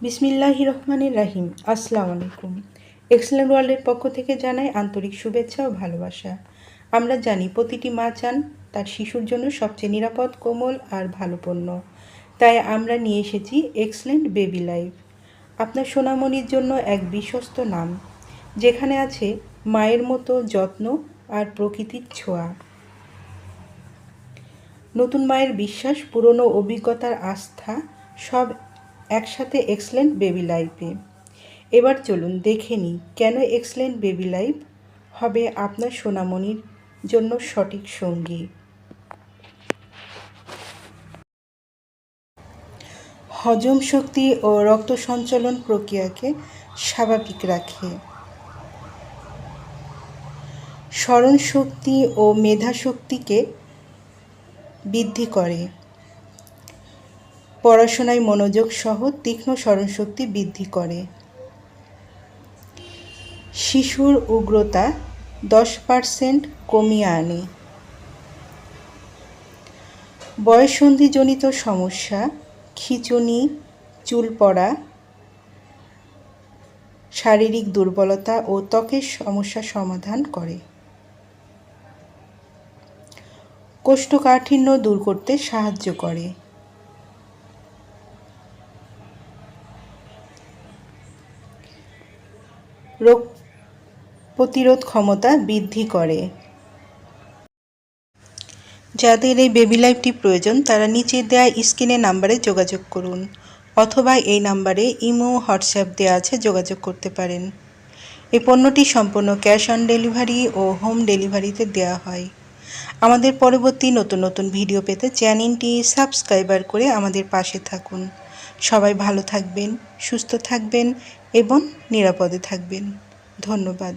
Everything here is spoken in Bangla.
বিসমিল্লাহির রহমানির রাহিম। আসসালামু আলাইকুম। এক্সেলেন্ট ওয়ার্ল্ডের পক্ষ থেকে জানাই আন্তরিক শুভেচ্ছা ও ভালোবাসা। আমরা জানি প্রতিটি মা চান তার শিশুর জন্য সবচেয়ে নিরাপদ, কোমল আর ভালো পণ্য। তাই আমরা নিয়ে এসেছি এক্সেলেন্ট বেবি লাইফ, আপনার সোনামণির জন্য এক বিশ্বস্ত নাম, যেখানে আছে মায়ের মতো যত্ন আর প্রকৃতির ছোঁয়া। নতুন মায়ের বিশ্বাস, পুরনো অভিজ্ঞতার আস্থা, সব একসাথে এক্সেলেন্ট বেবি লাইফে। এবার চলুন দেখে নিই কেন এক্সেলেন্ট বেবি লাইফ হবে আপনার সোনামণির জন্য সঠিক সঙ্গী। হজম শক্তি ও রক্ত সঞ্চালন প্রক্রিয়াকে স্বাভাবিক রাখে, স্মরণ শক্তি ও মেধা শক্তিকে বৃদ্ধি করে, পড়াশোনায় মনোযোগ সহ তীক্ষ্ণ স্মরণশক্তি বৃদ্ধি করে, শিশুর উগ্রতা 10% কমিয়ে আনে, বয়ঃসন্ধিজনিত সমস্যা, খিঁচুনি, চুল পড়া, শারীরিক দুর্বলতা ও ত্বকের সমস্যা সমাধান করে, কোষ্ঠকাঠিন্য দূর করতে সাহায্য করে, রোগ প্রতিরোধ ক্ষমতা বৃদ্ধি করে। যাদের এই বেবি লাইফটি প্রয়োজন তারা নিচে দেওয়া স্ক্রিনে নাম্বারে যোগাযোগ করুন, অথবা এই নাম্বারে ইমো, হোয়াটসঅ্যাপ দেওয়া আছে, যোগাযোগ করতে পারেন। এই পণ্যটি সম্পূর্ণ ক্যাশ অন ডেলিভারি ও হোম ডেলিভারিতে দেওয়া হয়। আমাদের পরবর্তী নতুন নতুন ভিডিও পেতে চ্যানেলটি সাবস্ক্রাইবার করে আমাদের পাশে থাকুন। সবাই ভালো থাকবেন, সুস্থ থাকবেন এবং নিরাপদে থাকবেন। ধন্যবাদ।